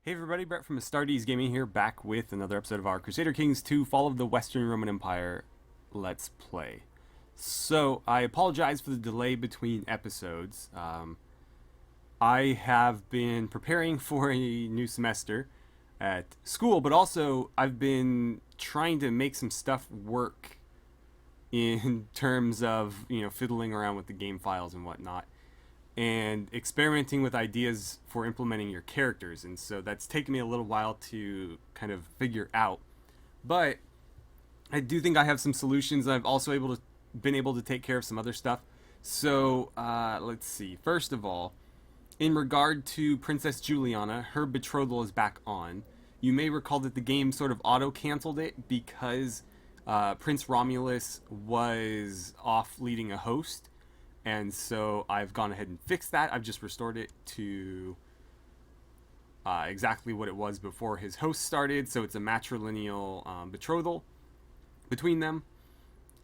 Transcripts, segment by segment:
Hey everybody, Brett from AstartesGaming here, back with another episode of our Crusader Kings 2 Fall of the Western Roman Empire Let's Play. So, I apologize for the delay between episodes. I have been preparing for a new semester at school, but also I've been trying to make some stuff work in terms of, fiddling around with the game files and whatnot, and experimenting with ideas for implementing your characters. And so that's taken me a little while to kind of figure out. But I do think I have some solutions. I've also been able to take care of some other stuff. So let's see. First of all, in regard to Princess Juliana, her betrothal is back on. You may recall that the game sort of auto-canceled it because Prince Romulus was off leading a host. And so I've gone ahead and fixed that. I've just restored it to exactly what it was before his host started. So it's a matrilineal betrothal between them.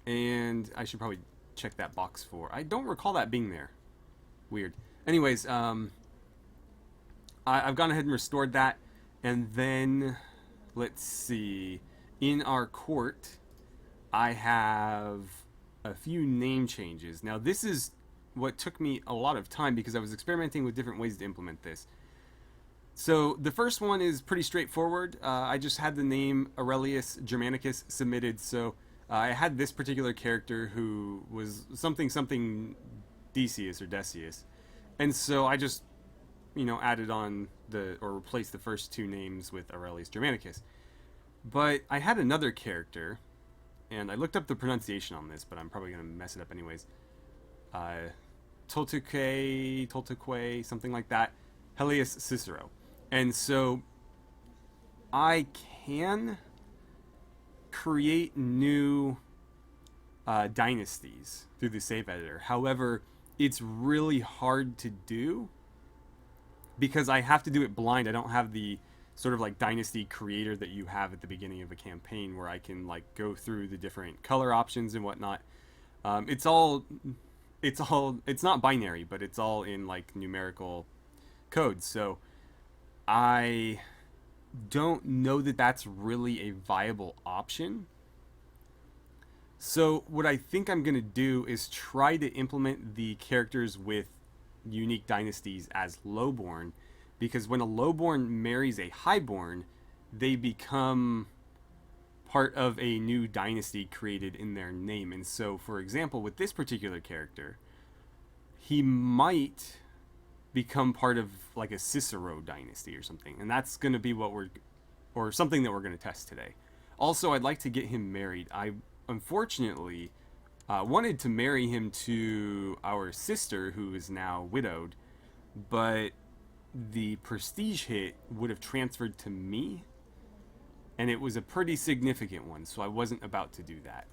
And I should probably check that box for... I don't recall that being there. Weird. Anyways, I've gone ahead and restored that. And then, let's see. In our court, I have a few name changes. Now, this is what took me a lot of time because I was experimenting with different ways to implement this. So the first one is pretty straightforward. I just had the name Aurelius Germanicus submitted. So I had this particular character who was something Decius or Decius. And so I just, added on or replaced the first two names with Aurelius Germanicus. But I had another character, and I looked up the pronunciation on this, but I'm probably going to mess it up anyways. Tolteque, something like that. Helius Cicero. And so I can create new dynasties through the save editor. However, it's really hard to do because I have to do it blind. I don't have the sort of like dynasty creator that you have at the beginning of a campaign where I can like go through the different color options and whatnot. It's not binary, but it's all in like numerical codes. So I don't know that that's really a viable option. So what I think I'm going to do is try to implement the characters with unique dynasties as lowborn, because when a lowborn marries a highborn, they become part of a new dynasty created in their name. And so, for example, with this particular character, he might become part of like a Cicero dynasty or something. And that's going to be something that we're going to test today. Also, I'd like to get him married. I unfortunately wanted to marry him to our sister, who is now widowed, but the prestige hit would have transferred to me, and it was a pretty significant one, so I wasn't about to do that.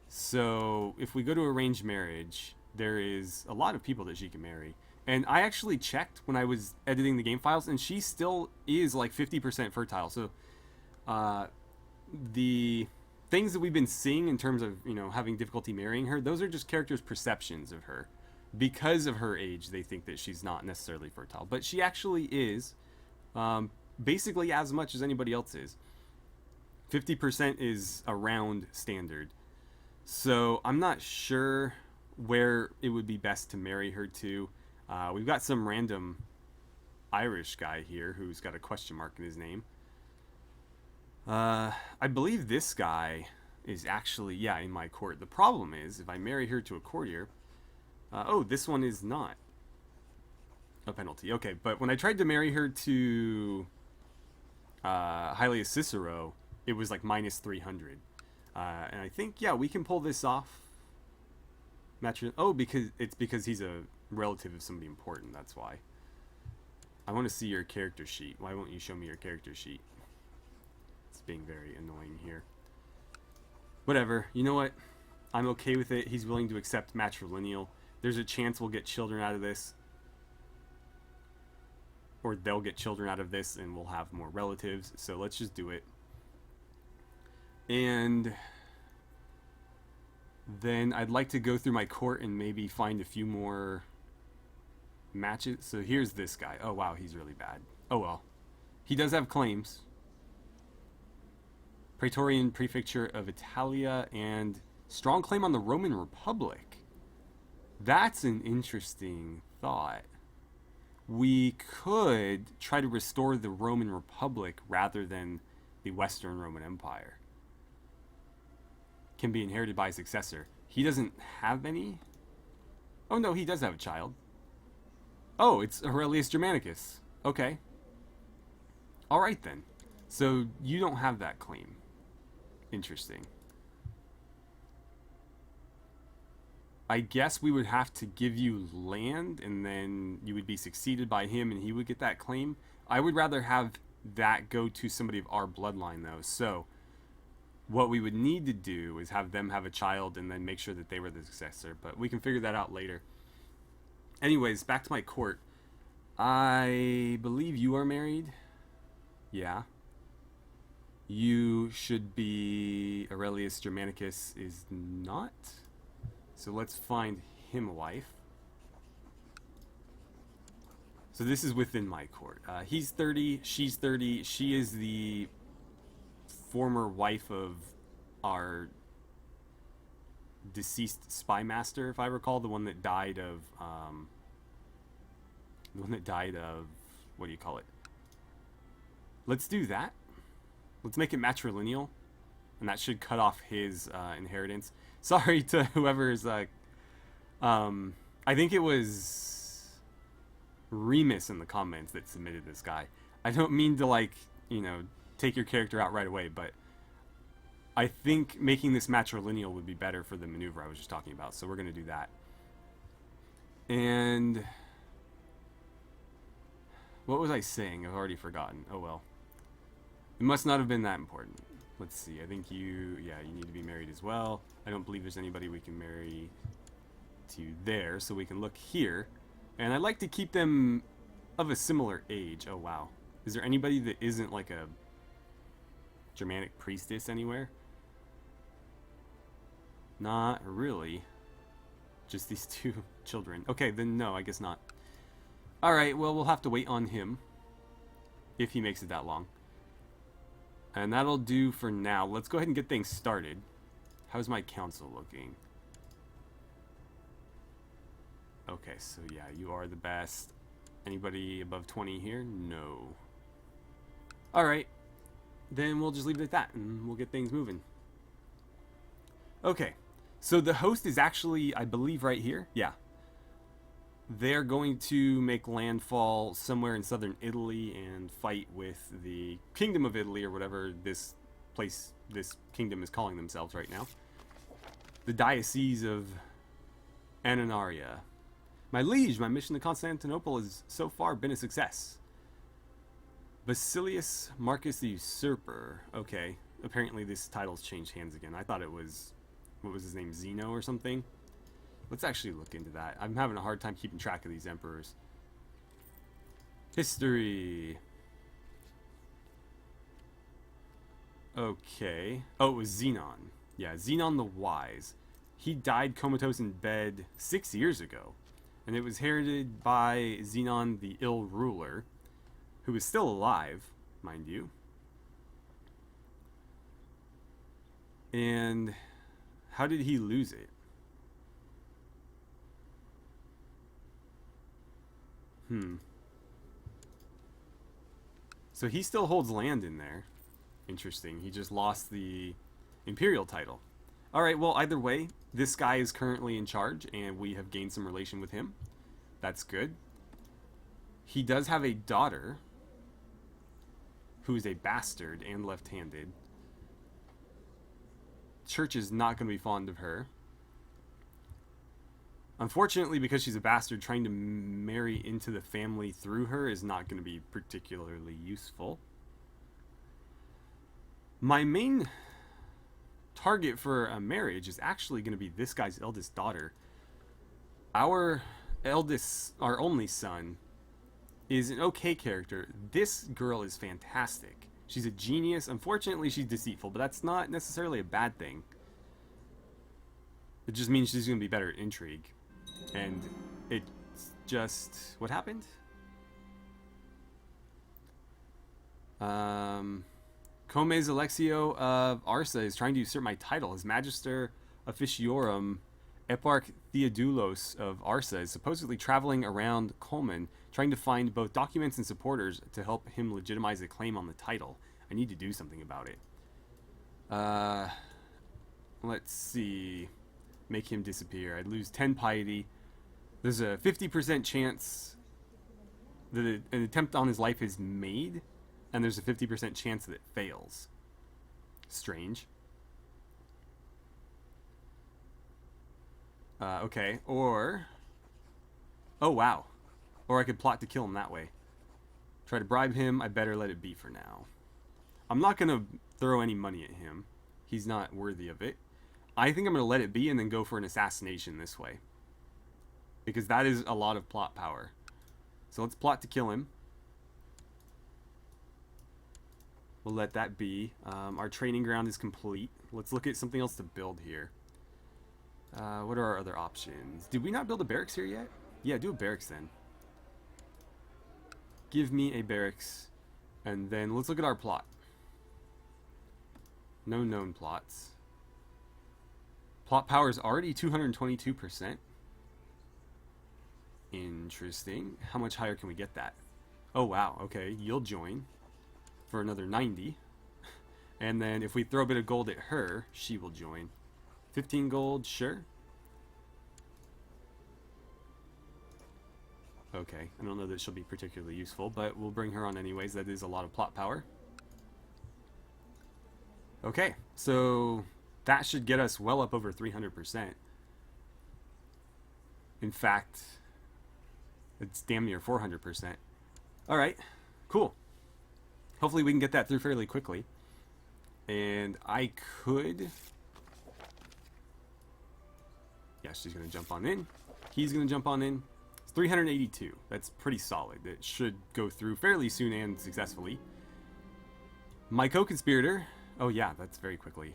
So if we go to arranged marriage, there is a lot of people that she can marry. And I actually checked when I was editing the game files, and she still is like 50% fertile. So the things that we've been seeing in terms of, having difficulty marrying her, those are just characters' perceptions of her. Because of her age, they think that she's not necessarily fertile. But she actually is, basically as much as anybody else is. 50% is around standard. So I'm not sure where it would be best to marry her to. We've got some random Irish guy here who's got a question mark in his name. I believe this guy is actually, in my court. The problem is, if I marry her to a courtier... this one is not a penalty. Okay, but when I tried to marry her to Helius Cicero, it was like minus 300. And I think, we can pull this off. Because he's a relative of somebody important, that's why. I want to see your character sheet. Why won't you show me your character sheet? It's being very annoying here. Whatever. You know what? I'm okay with it. He's willing to accept matrilineal. There's a chance we'll get children out of this. Or they'll get children out of this and we'll have more relatives. So let's just do it. And then I'd like to go through my court and maybe find a few more matches. So here's this guy. Oh, wow, he's really bad. Oh, well. He does have claims. Praetorian Prefecture of Italia and strong claim on the Roman Republic. That's an interesting thought. We could try to restore the Roman Republic rather than the Western Roman Empire. Can be inherited by a successor. He doesn't have any? Oh no, he does have a child. Oh, it's Aurelius Germanicus. Okay. Alright then. So you don't have that claim. Interesting. I guess we would have to give you land and then you would be succeeded by him and he would get that claim. I would rather have that go to somebody of our bloodline though. So what we would need to do is have them have a child and then make sure that they were the successor. But we can figure that out later. Anyways, back to my court. I believe you are married. Yeah. You should be... Aurelius Germanicus is not. So let's find him a wife. So this is within my court. He's 30, she's 30. She is the former wife of our deceased spy master, if I recall, the one that died of... what do you call it? Let's do that. Let's make it matrilineal. And that should cut off his inheritance. Sorry to whoever's... I think it was Remus in the comments that submitted this guy. I don't mean to, like, you know, take your character out right away, but I think making this matrilineal would be better for the maneuver I was just talking about. So we're going to do that. And... what was I saying? I've already forgotten. Oh well. It must not have been that important. Let's see. I think you need to be married as well. I don't believe there's anybody we can marry to there, so we can look here. And I'd like to keep them of a similar age. Oh wow. Is there anybody that isn't like a Germanic priestess anywhere? Not really. Just these two children. Okay, then no, I guess not. Alright, well, we'll have to wait on him. If he makes it that long. And that'll do for now. Let's go ahead and get things started. How's my council looking? Okay, so yeah, you are the best. Anybody above 20 here? No. Alright. Then we'll just leave it at that, and we'll get things moving. Okay. So the host is actually, I believe, right here. Yeah. They're going to make landfall somewhere in southern Italy and fight with the Kingdom of Italy, or whatever this kingdom is calling themselves right now. The Diocese of Ananaria. My liege, my mission to Constantinople has so far been a success. Basilius Marcus the Usurper. Okay, apparently this title's changed hands again. I thought it was, what was his name, Zeno or something? Let's actually look into that. I'm having a hard time keeping track of these emperors. History. Okay. Oh, it was Xenon. Yeah, Xenon the Wise. He died comatose in bed 6 years ago. And it was inherited by Xenon the Ill Ruler, who is still alive, mind you. And how did he lose it? So he still holds land in there. Interesting. He just lost the imperial title. Alright, well, either way, this guy is currently in charge, and we have gained some relation with him. That's good. He does have a daughter, who is a bastard and left-handed. Church is not going to be fond of her. Unfortunately, because she's a bastard, trying to marry into the family through her is not going to be particularly useful. My main target for a marriage is actually going to be this guy's eldest daughter. Our only son is an okay character. This girl is fantastic. She's a genius. Unfortunately, she's deceitful, but that's not necessarily a bad thing. It just means she's going to be better at intrigue. And it's just... what happened? Comes Alexio of Arsa is trying to usurp my title. His Magister Officiorum, Eparch Theodulos of Arsa, is supposedly traveling around Colman, trying to find both documents and supporters to help him legitimize a claim on the title. I need to do something about it. Let's see. Make him disappear. I'd lose 10 piety. There's a 50% chance that an attempt on his life is made, and there's a 50% chance that it fails. Strange. Okay, or... Oh, wow. Or I could plot to kill him that way. Try to bribe him. I better let it be for now. I'm not going to throw any money at him. He's not worthy of it. I think I'm going to let it be and then go for an assassination this way. Because that is a lot of plot power. So let's plot to kill him. We'll let that be. Our training ground is complete. Let's look at something else to build here. What are our other options? Did we not build a barracks here yet? Yeah, do a barracks then. Give me a barracks. And then let's look at our plot. No known plots. Plot power is already 222%. Interesting. How much higher can we get that? Oh, wow. Okay, you'll join for another 90. And then if we throw a bit of gold at her, she will join. 15 gold, sure. Okay, I don't know that she'll be particularly useful, but we'll bring her on anyways. That is a lot of plot power. Okay, so that should get us well up over 300%. In fact, it's damn near 400%. Alright, cool. Hopefully we can get that through fairly quickly. And I could... Yeah, she's going to jump on in. He's going to jump on in. It's 382. That's pretty solid. It should go through fairly soon and successfully. My co-conspirator... Oh yeah, that's very quickly.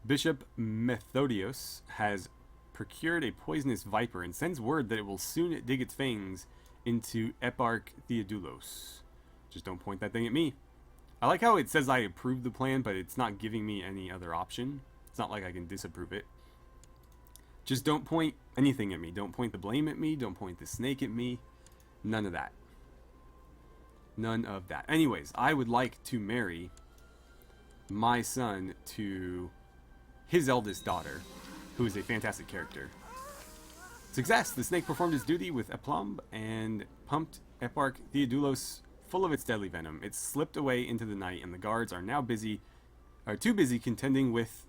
Bishop Methodios has procured a poisonous viper and sends word that it will soon dig its fangs into Eparch Theodulos. Just don't point that thing at me. I like how it says I approve the plan, but it's not giving me any other option. It's not like I can disapprove it. Just don't point anything at me. Don't point the blame at me. Don't point the snake at me. None of that. None of that. Anyways, I would like to marry my son to his eldest daughter, who is a fantastic character. Success! The snake performed its duty with aplomb and pumped Eparch Theodulos full of its deadly venom. It slipped away into the night, and the guards are now too busy contending with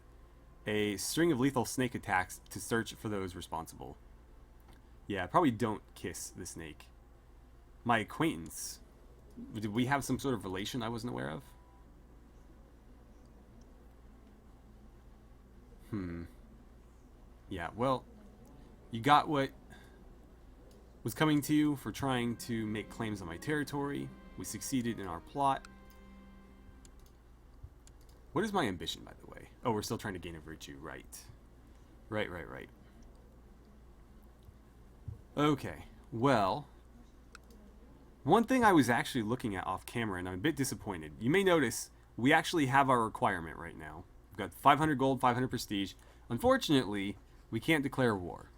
a string of lethal snake attacks to search for those responsible. Yeah, probably don't kiss the snake. My acquaintance. Did we have some sort of relation I wasn't aware of? Yeah, well, you got what was coming to you for trying to make claims on my territory. We succeeded in our plot. What is my ambition, by the way? Oh, we're still trying to gain a virtue. Right. Right. Okay, well... One thing I was actually looking at off camera, and I'm a bit disappointed. You may notice we actually have our requirement right now. We've got 500 gold, 500 prestige. Unfortunately, we can't declare war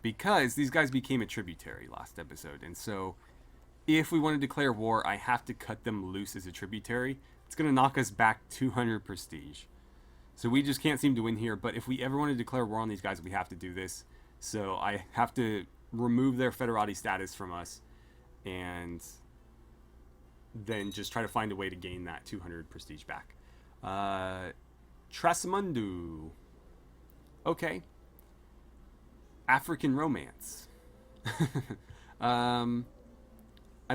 because these guys became a tributary last episode. And so if we want to declare war, I have to cut them loose as a tributary. It's going to knock us back 200 prestige. So we just can't seem to win here. But if we ever want to declare war on these guys, we have to do this. So I have to remove their federati status from us. And then just try to find a way to gain that 200 prestige back. Trasamundu. Okay. African romance. I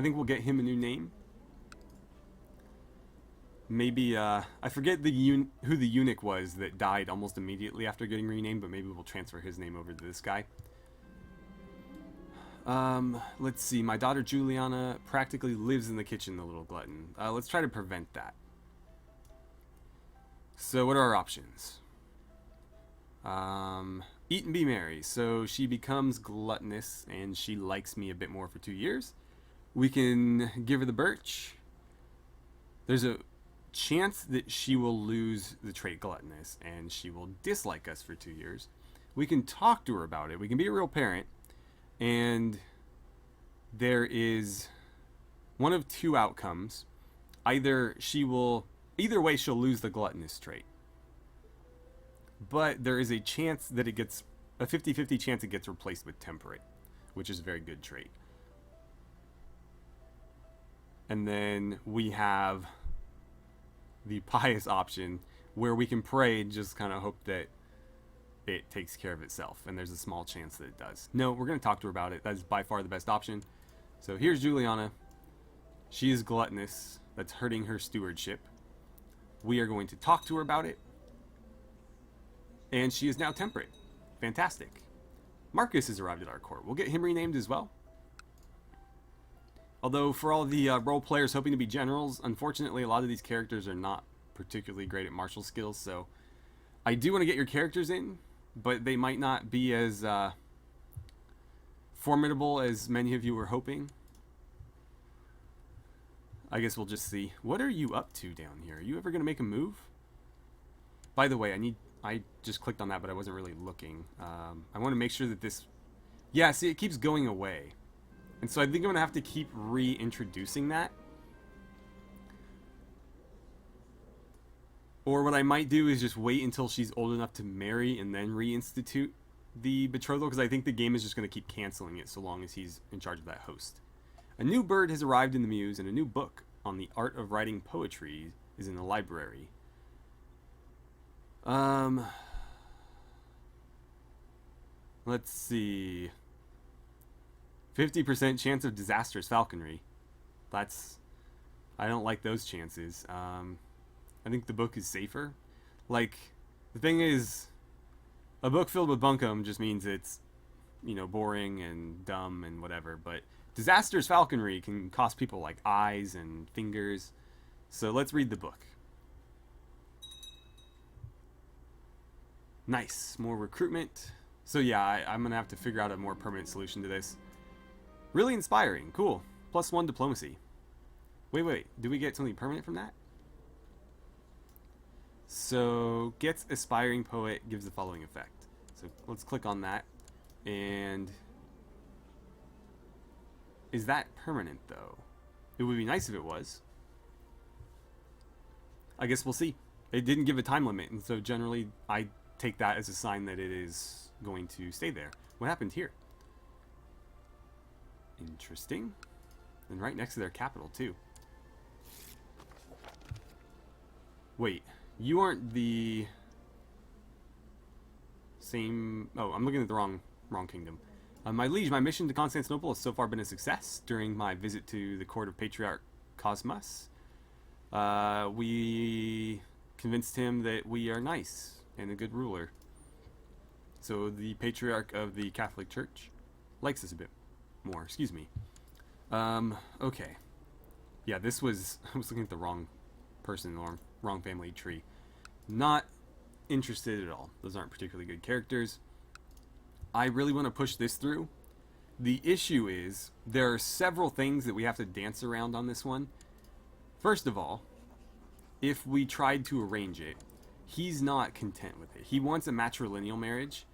think we'll get him a new name. Maybe, I forget who the eunuch was that died almost immediately after getting renamed, but maybe we'll transfer his name over to this guy. Let's see. My daughter Juliana practically lives in the kitchen, the little glutton. Let's try to prevent that. So what are our options? Eat and be merry. So she becomes gluttonous and she likes me a bit more for 2 years. We can give her the birch. There's a chance that she will lose the trait gluttonous and she will dislike us for 2 years. We can talk to her about it. We can be a real parent. And there is one of two outcomes. Either way she'll lose the gluttonous trait. But there is a chance that it gets, a 50-50 chance it gets replaced with temperate, which is a very good trait. And then we have the pious option where we can pray and just kind of hope that it takes care of itself. And there's a small chance that it does. No, we're going to talk to her about it. That's by far the best option. So here's Juliana. She is gluttonous. That's hurting her stewardship. We are going to talk to her about it. And she is now temperate. Fantastic. Marcus has arrived at our court. We'll get him renamed as well. Although for all the role players hoping to be generals, unfortunately a lot of these characters are not particularly great at martial skills, so I do want to get your characters in, but they might not be as formidable as many of you were hoping. I guess we'll just see. What are you up to down here? Are you ever going to make a move? By the way, I just clicked on that, but I wasn't really looking. I want to make sure that this... Yeah, see, it keeps going away. And so I think I'm going to have to keep reintroducing that. Or what I might do is just wait until she's old enough to marry and then reinstitute the betrothal, because I think the game is just going to keep canceling it so long as he's in charge of that host. A new bird has arrived in the Muse, and a new book on the art of writing poetry is in the library. Let's see. 50% chance of disastrous falconry. I don't like those chances. I think the book is safer. Like, the thing is, a book filled with bunkum just means it's, boring and dumb and whatever, but disastrous falconry can cost people like eyes and fingers. So let's read the book. Nice, more recruitment. So yeah, I'm gonna have to figure out a more permanent solution to this. Really inspiring, cool. +1 diplomacy. Wait, do we get something permanent from that? So, gets aspiring poet, gives the following effect. So let's click on that. And is that permanent though? It would be nice if it was. I guess we'll see. It didn't give a time limit, and so generally I take that as a sign that it is going to stay there. What happened here? Interesting. And right next to their capital too. Wait, you aren't the same... Oh, I'm looking at the wrong kingdom. My liege, my mission to Constantinople has so far been a success. During my visit to the court of Patriarch Cosmas, we convinced him that we are nice and a good ruler. So the Patriarch of the Catholic Church likes us a bit more. Excuse me. Okay. Yeah, this was... I was looking at the wrong person, or wrong family tree. Not interested at all. Those aren't particularly good characters. I really want to push this through. The issue is, there are several things that we have to dance around on this one. First of all, if we tried to arrange it, he's not content with it. He wants a matrilineal marriage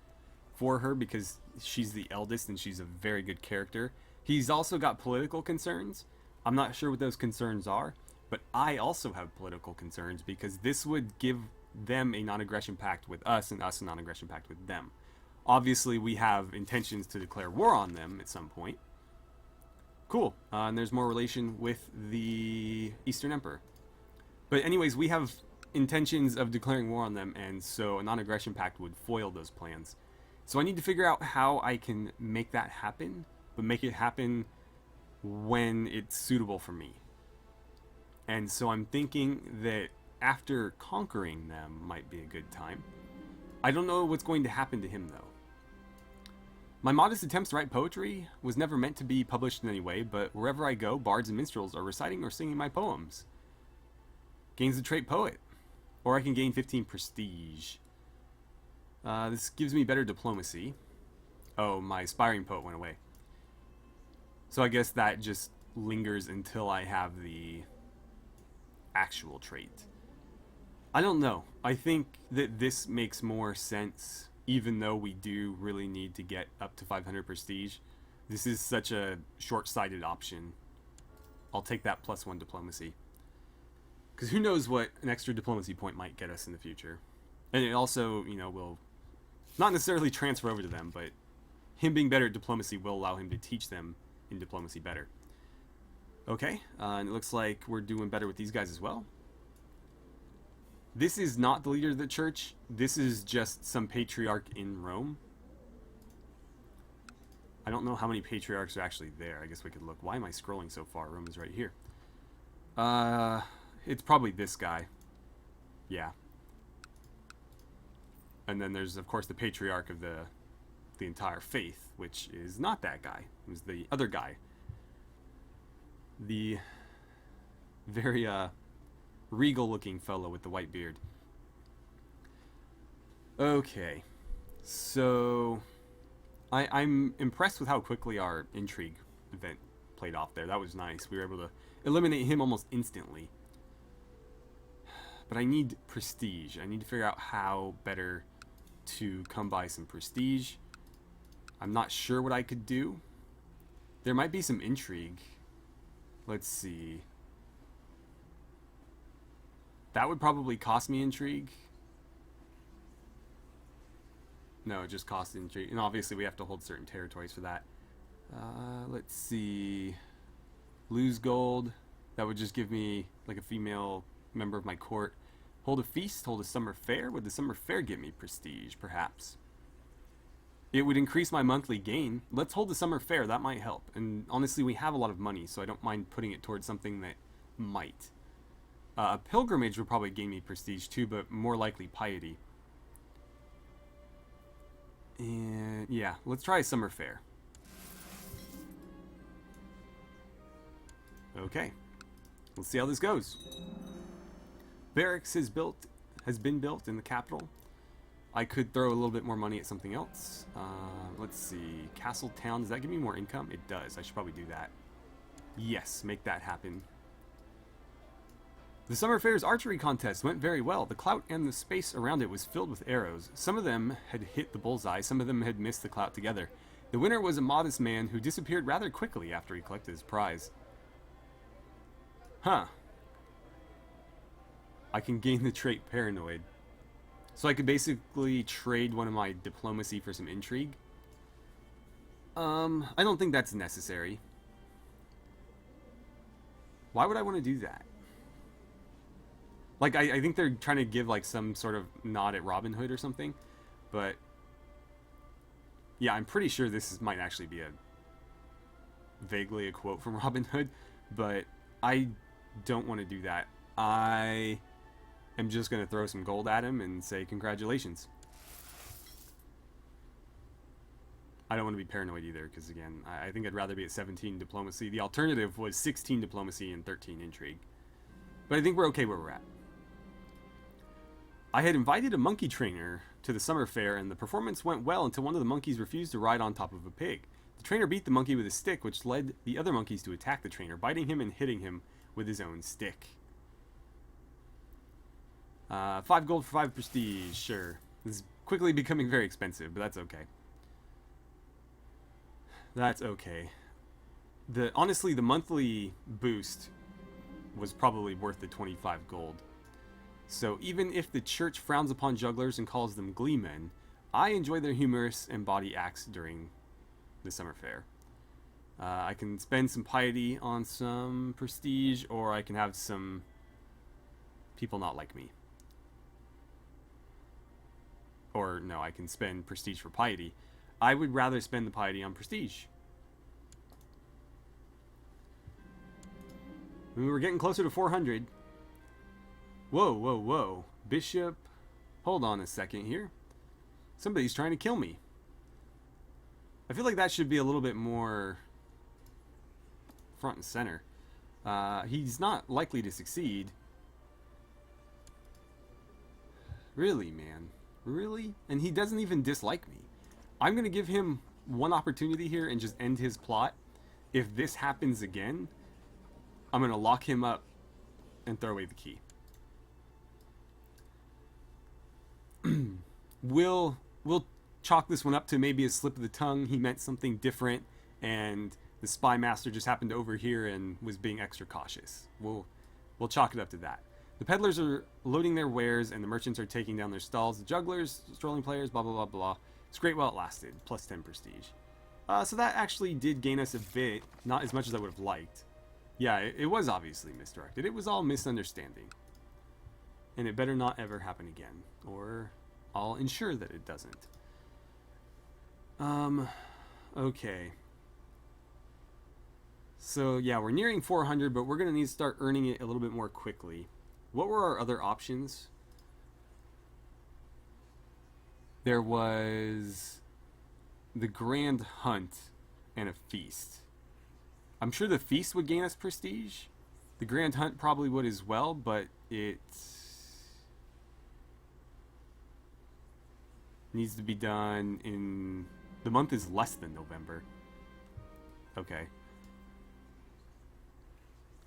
for her because she's the eldest and she's a very good character. He's also got political concerns. I'm not sure what those concerns are, but I also have political concerns because this would give them a non-aggression pact with us and us a non-aggression pact with them. Obviously, we have intentions to declare war on them at some point. Cool. And there's more relation with the Eastern Emperor. But anyways, we have intentions of declaring war on them, and so a non-aggression pact would foil those plans. So I need to figure out how I can make that happen, but make it happen when it's suitable for me. And so I'm thinking that after conquering them might be a good time. I don't know what's going to happen to him, though. My modest attempts to write poetry was never meant to be published in any way, but wherever I go, bards and minstrels are reciting or singing my poems. Gains the trait poet. Or I can gain 15 prestige. This gives me better diplomacy. Oh, my aspiring poet went away. So I guess that just lingers until I have the actual trait. I don't know. I think that this makes more sense, even though we do really need to get up to 500 prestige. This is such a short-sighted option. I'll take that +1 diplomacy. Because who knows what an extra diplomacy point might get us in the future. And it also, you know, will not necessarily transfer over to them, but him being better at diplomacy will allow him to teach them in diplomacy better. Okay, and it looks like we're doing better with these guys as well. This is not the leader of the church. This is just some patriarch in Rome. I don't know how many patriarchs are actually there. I guess we could look. Why am I scrolling so far? Rome is right here. It's probably this guy. Yeah. And then there's, of course, the patriarch of the entire faith, which is not that guy. It was the other guy. The very, regal-looking fellow with the white beard. Okay. So, I'm impressed with how quickly our intrigue event played off there. That was nice. We were able to eliminate him almost instantly. But I need prestige. I need to figure out how better to come by some prestige. I'm not sure what I could do. There might be some intrigue. Let's see. That would probably cost me intrigue. No, it just costs intrigue. And obviously we have to hold certain territories for that. Let's see. Lose gold. That would just give me like a female member of my court. Hold a feast, hold a summer fair. Would the summer fair give me prestige, perhaps? It would increase my monthly gain. Let's hold the summer fair, that might help. And honestly, we have a lot of money, so I don't mind putting it towards something that might. A pilgrimage would probably gain me prestige too, but more likely piety. And yeah, let's try a summer fair. Okay, let's see how this goes. Barracks has been built in the capital. I could throw a little bit more money at something else. Let's see, Castle Town, does that give me more income? It does. I should probably do that. Yes, make that happen. The Summer Fair's archery contest went very well. The clout and the space around it was filled with arrows. Some of them had hit the bullseye, some of them had missed the clout together. The winner was a modest man who disappeared rather quickly after he collected his prize. Huh. I can gain the trait Paranoid. So I could basically trade one of my diplomacy for some intrigue. I don't think that's necessary. Why would I want to do that? Like, I think they're trying to give, like, some sort of nod at Robin Hood or something. But, yeah, I'm pretty sure this might actually be vaguely a quote from Robin Hood. But I don't want to do that. I am just going to throw some gold at him and say congratulations. I don't want to be paranoid either, because, again, I think I'd rather be at 17 diplomacy. The alternative was 16 diplomacy and 13 intrigue. But I think we're okay where we're at. I had invited a monkey trainer to the summer fair, and the performance went well until one of the monkeys refused to ride on top of a pig. The trainer beat the monkey with a stick, which led the other monkeys to attack the trainer, biting him and hitting him with his own stick. 5 gold for 5 prestige, sure. This is quickly becoming very expensive, but that's okay. That's okay. Honestly, the monthly boost was probably worth the 25 gold. So even if the church frowns upon jugglers and calls them gleemen, I enjoy their humorous and bawdy acts during the summer fair. I can spend some piety on some prestige, or I can have some people not like me. Or no, I can spend prestige for piety. I would rather spend the piety on prestige. We're getting closer to 400. Whoa, whoa, whoa. Bishop. Hold on a second here. Somebody's trying to kill me. I feel like that should be a little bit more front and center. He's not likely to succeed. Really, man. Really? And he doesn't even dislike me. I'm going to give him one opportunity here and just end his plot. If this happens again, I'm going to lock him up and throw away the key. We'll chalk this one up to maybe a slip of the tongue. He meant something different, and the spy master just happened to overhear and was being extra cautious. We'll chalk it up to that. The peddlers are loading their wares, and the merchants are taking down their stalls. The jugglers, strolling players, blah blah blah blah. It's great while it lasted. Plus 10 prestige. So that actually did gain us a bit, not as much as I would have liked. Yeah, it was obviously misdirected. It was all misunderstanding. And it better not ever happen again, or I'll ensure that it doesn't. Okay. So yeah, we're nearing 400, but we're going to need to start earning it a little bit more quickly. What were our other options? There was the Grand Hunt and a feast. I'm sure the feast would gain us prestige. The Grand Hunt probably would as well, but it needs to be done in... The month is less than November. Okay.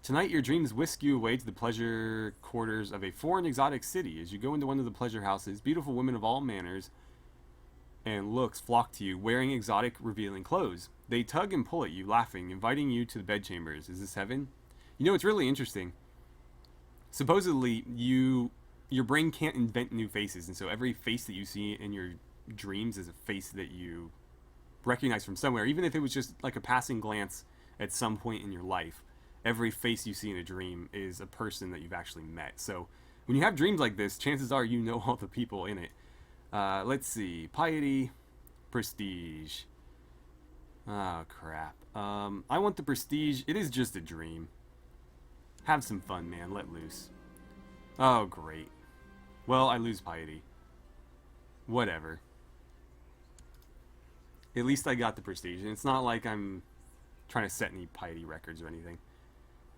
Tonight your dreams whisk you away to the pleasure quarters of a foreign exotic city. As you go into one of the pleasure houses, beautiful women of all manners and looks flock to you, wearing exotic, revealing clothes. They tug and pull at you, laughing, inviting you to the bedchambers. Is this heaven? You know, it's really interesting. Supposedly, your brain can't invent new faces, and so every face that you see in your dreams is a face that you recognize from somewhere, even if it was just like a passing glance at some point in your life. Every face you see in a dream is a person that you've actually met. So when you have dreams like this, chances are you know all the people in it. Let's see. Piety, prestige. Oh, crap. I want the prestige. It is just a dream. Have some fun, man. Let loose. Oh, great. Well, I lose piety. Whatever. At least I got the prestige. And it's not like I'm trying to set any piety records or anything.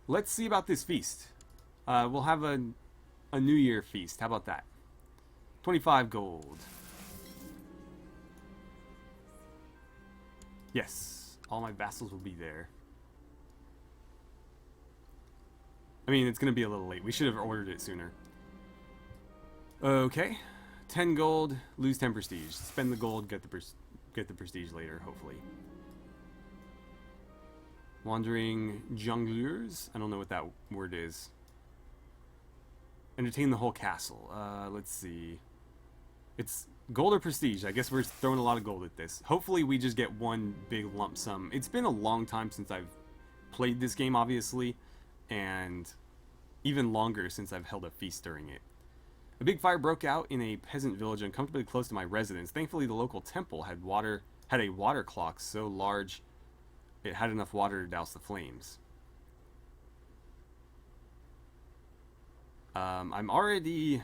Let's see about this feast. We'll have a New Year feast. How about that? 25 gold. Yes. All my vassals will be there. I mean, it's going to be a little late. We should have ordered it sooner. Okay. 10 gold, lose 10 prestige. Spend the gold, get the prestige later, hopefully. Wandering jongleurs? I don't know what that word is. Entertain the whole castle. Let's see. It's gold or prestige. I guess we're throwing a lot of gold at this. Hopefully we just get one big lump sum. It's been a long time since I've played this game, obviously, and even longer since I've held a feast during it. A big fire broke out in a peasant village uncomfortably close to my residence. Thankfully, the local temple had a water clock so large it had enough water to douse the flames. I'm already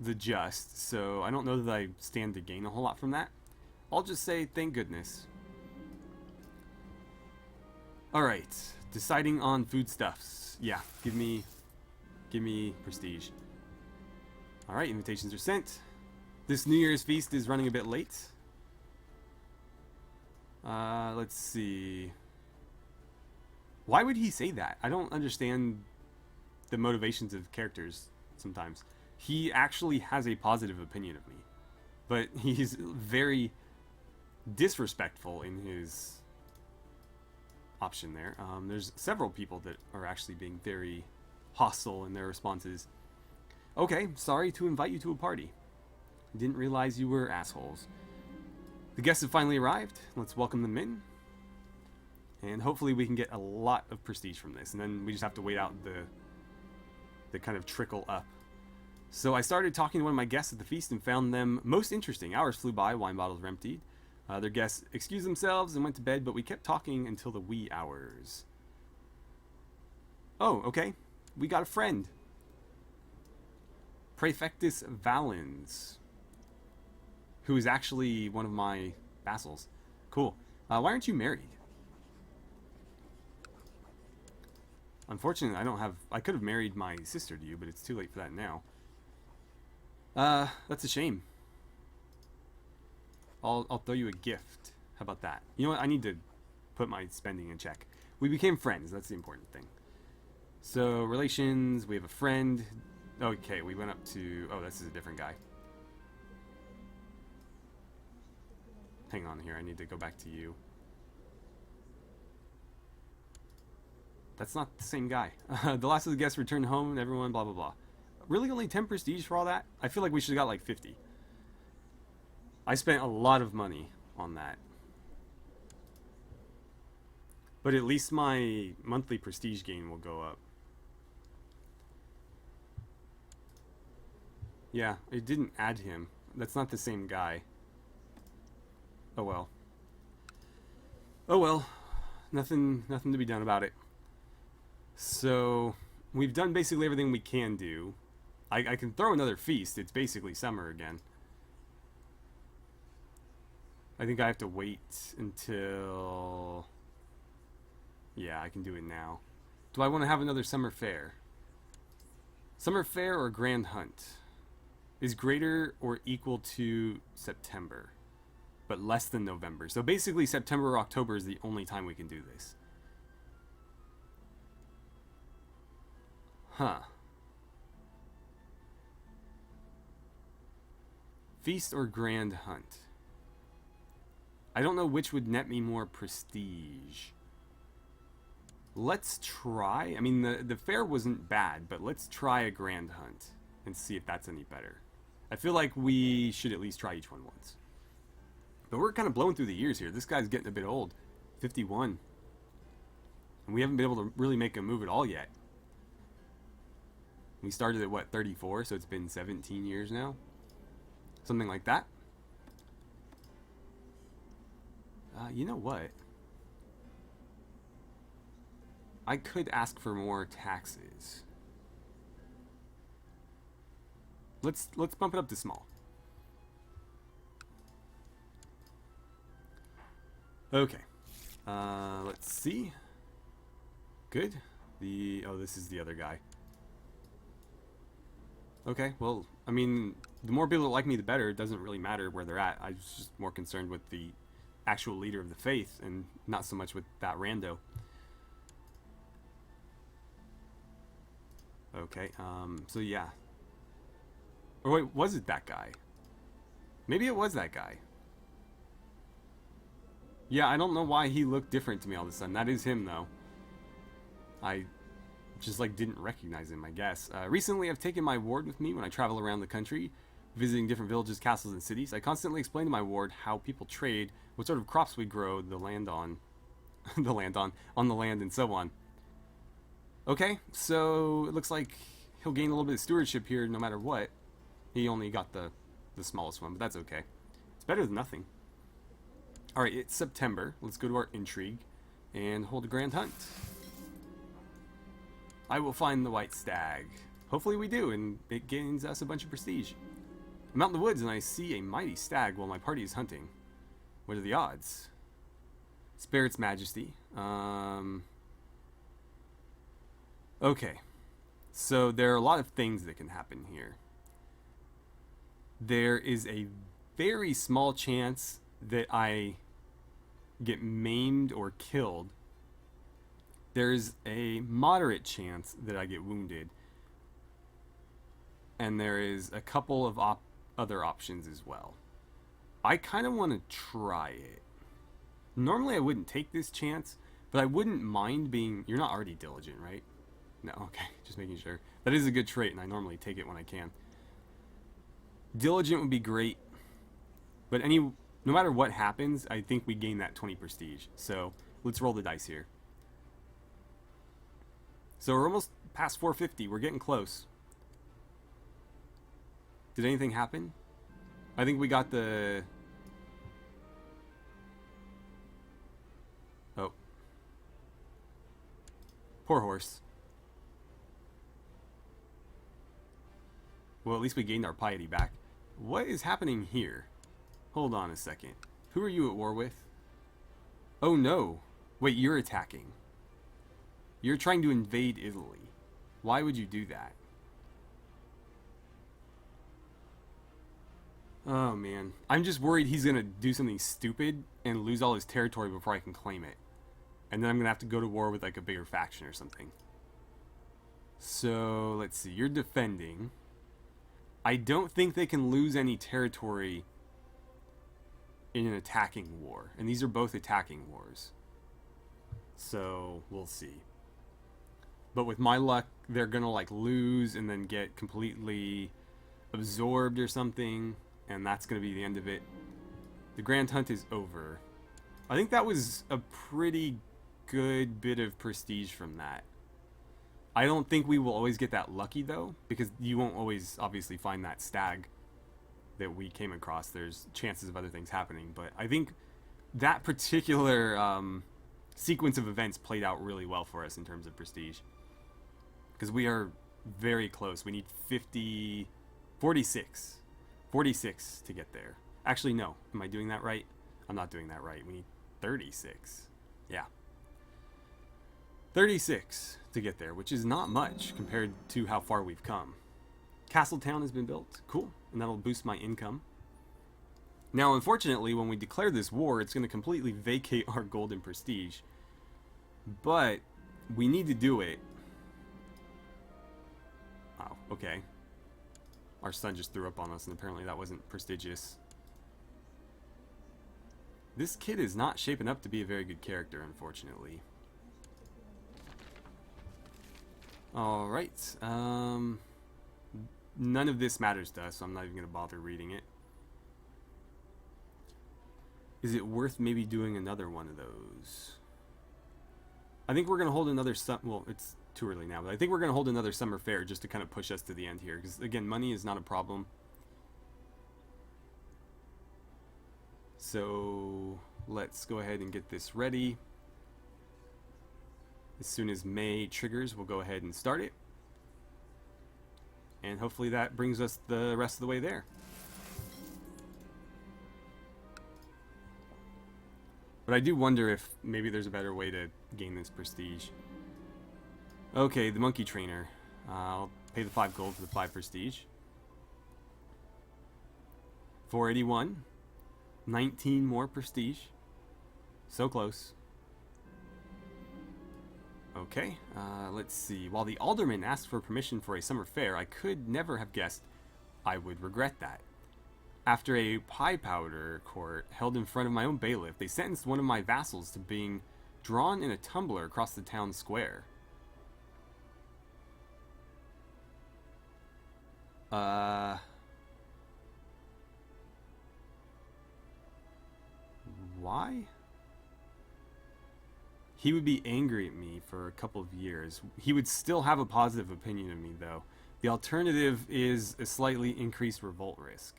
the just, so I don't know that I stand to gain a whole lot from that. I'll just say thank goodness. Alright, deciding on foodstuffs. Yeah, give me prestige. Alright, invitations are sent. This New Year's feast is running a bit late. Let's see. Why would he say that? I don't understand the motivations of characters sometimes. He actually has a positive opinion of me, but he's very disrespectful in his option there. There's several people that are actually being very hostile in their responses. Okay, sorry to invite you to a party. Didn't realize you were assholes. The guests have finally arrived. Let's welcome them in. And hopefully we can get a lot of prestige from this. And then we just have to wait out the kind of trickle up. So I started talking to one of my guests at the feast and found them most interesting. Hours flew by, wine bottles were emptied. Their guests excused themselves and went to bed, but we kept talking until the wee hours. Oh, okay. We got a friend. Praefectus Valens, who is actually one of my vassals. Cool. Why aren't you married? Unfortunately, I could have married my sister to you, but it's too late for that now. That's a shame. I'll throw you a gift. How about that? You know what? I need to put my spending in check. We became friends. That's the important thing. So, relations, we have a friend. Okay, we went up to... Oh, this is a different guy. Hang on here, I need to go back to you. That's not the same guy. The last of the guests returned home and everyone blah blah blah. Really only 10 prestige for all that? I feel like we should have got like 50. I spent a lot of money on that. But at least my monthly prestige gain will go up. Yeah, it didn't add him. That's not the same guy. Oh well. Oh well. Nothing to be done about it. So, we've done basically everything we can do. I can throw another feast. It's basically summer again. I think I have to wait until... Yeah, I can do it now. Do I want to have another summer fair? Summer fair or grand hunt? Is greater or equal to September, but less than November. So basically September or October is the only time we can do this. Huh. Feast or grand hunt? I don't know which would net me more prestige. Let's try. I mean, the fair wasn't bad, but let's try a grand hunt and see if that's any better. I feel like we should at least try each one once. But we're kind of blowing through the years here. This guy's getting a bit old. 51. And we haven't been able to really make a move at all yet. We started at, what, 34? So it's been 17 years now? Something like that. You know what? I could ask for more taxes. Let's bump it up to small. Okay. Let's see. Good. Oh, this is the other guy. Okay, well, I mean, the more people that like me, the better. It doesn't really matter where they're at. I was just more concerned with the actual leader of the faith and not so much with that rando. Okay, so yeah. Or wait, was it that guy? Maybe it was that guy. Yeah, I don't know why he looked different to me all of a sudden. That is him, though. I just, like, didn't recognize him, I guess. Recently, I've taken my ward with me when I travel around the country, visiting different villages, castles, and cities. I constantly explain to my ward how people trade, what sort of crops we grow, the land on, on the land, and so on. Okay, so it looks like he'll gain a little bit of stewardship here no matter what. He only got the smallest one, but that's okay. It's better than nothing. Alright, it's September. Let's go to our intrigue and hold a grand hunt. I will find the white stag. Hopefully we do, and it gains us a bunch of prestige. I'm out in the woods and I see a mighty stag while my party is hunting. What are the odds? Spare its majesty. Okay. So there are a lot of things that can happen here. There is a very small chance that I get maimed or killed. There's a moderate chance that I get wounded. And there is a couple of other options as well. I kind of want to try it. Normally I wouldn't take this chance, but I wouldn't mind being... You're not already diligent, right? No, okay, just making sure. That is a good trait, and I normally take it when I can. Diligent would be great, but no matter what happens, I think we gain that 20 prestige. So let's roll the dice here. So we're almost past 450. We're getting close. Did anything happen? I think we got the... Oh. Poor horse. Well, at least we gained our piety back. What is happening here? Hold on a second. Who are you at war with? Oh no. Wait, you're attacking. You're trying to invade Italy. Why would you do that? Oh man. I'm just worried he's gonna do something stupid and lose all his territory before I can claim it. And then I'm gonna have to go to war with like a bigger faction or something. So, let's see. You're defending. I don't think they can lose any territory in an attacking war. And these are both attacking wars. So, we'll see. But with my luck, they're gonna, like, lose and then get completely absorbed or something. And that's gonna be the end of it. The Grand Hunt is over. I think that was a pretty good bit of prestige from that. I don't think we will always get that lucky, though, because you won't always, obviously, find that stag that we came across. There's chances of other things happening, but I think that particular sequence of events played out really well for us in terms of prestige. Because we are very close. We need 46 to get there. Actually, no. Am I doing that right? I'm not doing that right. We need 36. Yeah. 36 to get there, which is not much compared to how far we've come. Castletown has been built. Cool. And that'll boost my income. Now, unfortunately, when we declare this war, it's going to completely vacate our gold and prestige. But we need to do it. Oh, okay. Our son just threw up on us, and apparently that wasn't prestigious. This kid is not shaping up to be a very good character, unfortunately. Alright, none of this matters to us, so I'm not even going to bother reading it. Is it worth maybe doing another one of those? I think we're going to hold another well, it's too early now, but I think we're going to hold another summer fair just to kind of push us to the end here, because again, money is not a problem. So let's go ahead and get this ready. As soon as May triggers, we'll go ahead and start it. And hopefully that brings us the rest of the way there. But I do wonder if maybe there's a better way to gain this prestige. Okay, the monkey trainer. I'll pay the 5 gold for the 5 prestige. 481. 19 more prestige. So close. Okay, let's see. While the alderman asked for permission for a summer fair, I could never have guessed I would regret that. After a pie powder court held in front of my own bailiff, they sentenced one of my vassals to being drawn in a tumbler across the town square. Why? He would be angry at me for a couple of years. He would still have a positive opinion of me, though. The alternative is a slightly increased revolt risk.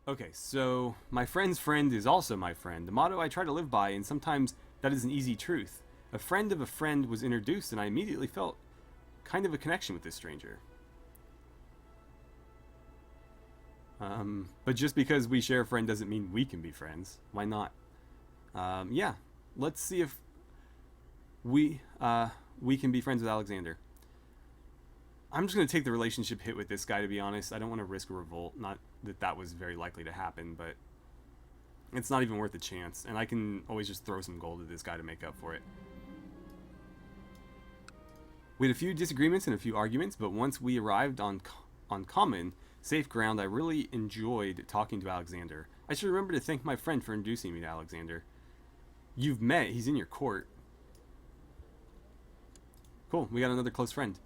Okay, so my friend's friend is also my friend, the motto I try to live by, and sometimes that is an easy truth. A friend of a friend was introduced, and I immediately felt kind of a connection with this stranger. But just because we share a friend doesn't mean we can be friends. Why not? Yeah, let's see if we can be friends with Alexander. I'm just going to take the relationship hit with this guy, to be honest. I don't want to risk a revolt. Not that that was very likely to happen, but it's not even worth a chance. And I can always just throw some gold at this guy to make up for it. We had a few disagreements and a few arguments, but once we arrived on common, safe ground, I really enjoyed talking to Alexander. I should remember to thank my friend for introducing me to Alexander. You've met. He's in your court. Cool. We got another close friend.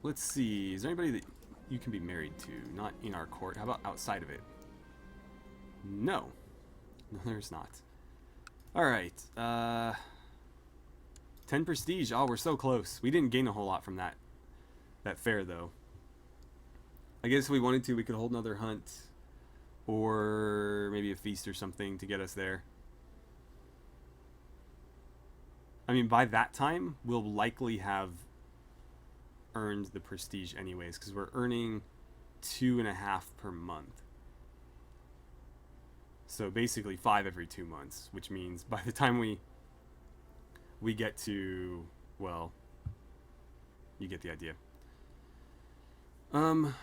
Let's see. Is there anybody that you can be married to? Not in our court. How about outside of it? No. No, there's not. Alright. 10 prestige. Oh, we're so close. We didn't gain a whole lot from that fair, though. I guess if we wanted to, we could hold another hunt. Or maybe a feast or something to get us there. I mean, by that time, we'll likely have earned the prestige anyways, because we're earning 2.5 per month. So basically 5 every 2 months, which means by the time we get to, well, you get the idea. I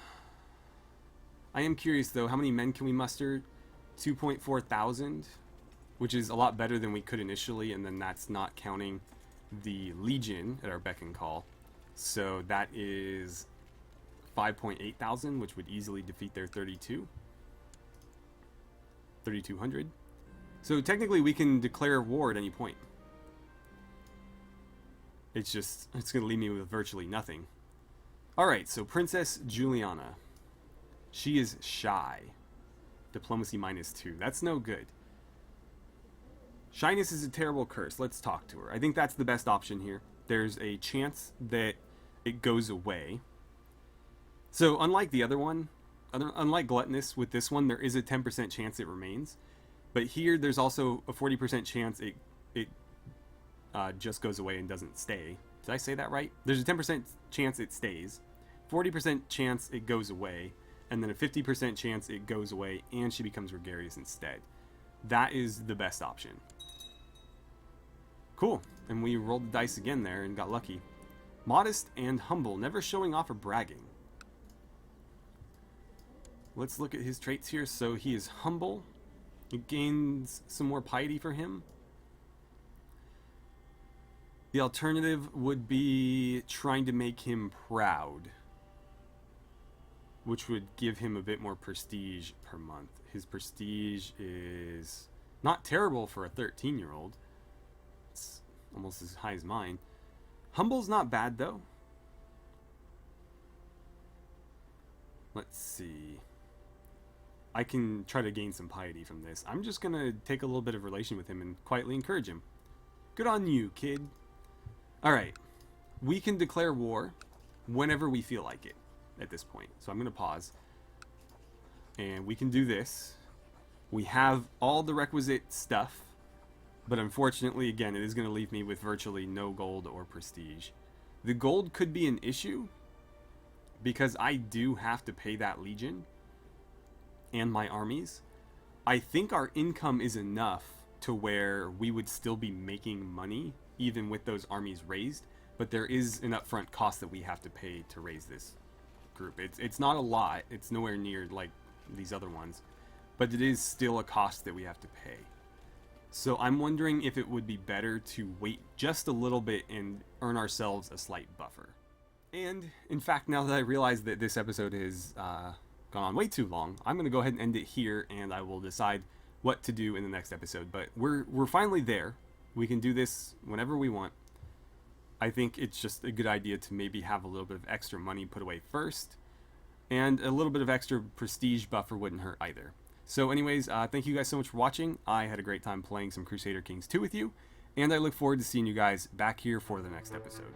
am curious though, how many men can we muster? 2.4 thousand, which is a lot better than we could initially, and then that's not counting the Legion at our beck and call. So that is 5.8 thousand, which would easily defeat their 3,200. So technically we can declare war at any point. It's going to leave me with virtually nothing. Alright, so Princess Juliana. She is shy. Diplomacy -2. That's no good. Shyness is a terrible curse. Let's talk to her. I think that's the best option here. There's a chance that it goes away. So unlike the other one, unlike Gluttonous, with this one there is a 10% chance it remains. But here there's also a 40% chance it just goes away and doesn't stay. Did I say that right? There's a 10% chance it stays, 40% chance it goes away, and then a 50% chance it goes away and she becomes gregarious instead. That is the best option. Cool. And we rolled the dice again there and got lucky. Modest and humble, never showing off or bragging. Let's look at his traits here. So he is humble. It gains some more piety for him. The alternative would be trying to make him proud, which would give him a bit more prestige per month. His prestige is not terrible for a 13-year-old. It's almost as high as mine. Humble's not bad, though. Let's see. I can try to gain some piety from this. I'm just going to take a little bit of relation with him and quietly encourage him. Good on you, kid. Alright. We can declare war whenever we feel like it at this point. So I'm going to pause. And we can do this. We have all the requisite stuff. But unfortunately, again, it is going to leave me with virtually no gold or prestige. The gold could be an issue, because I do have to pay that legion and my armies. I think our income is enough to where we would still be making money, even with those armies raised. But there is an upfront cost that we have to pay to raise this group. It's not a lot. It's nowhere near like these other ones. But it is still a cost that we have to pay. So I'm wondering if it would be better to wait just a little bit and earn ourselves a slight buffer. And in fact, now that I realize that this episode has gone on way too long, I'm going to go ahead and end it here, and I will decide what to do in the next episode. But we're finally there. We can do this whenever we want. I think it's just a good idea to maybe have a little bit of extra money put away first, and a little bit of extra prestige buffer wouldn't hurt either. So anyways, thank you guys so much for watching. I had a great time playing some Crusader Kings 2 with you, and I look forward to seeing you guys back here for the next episode.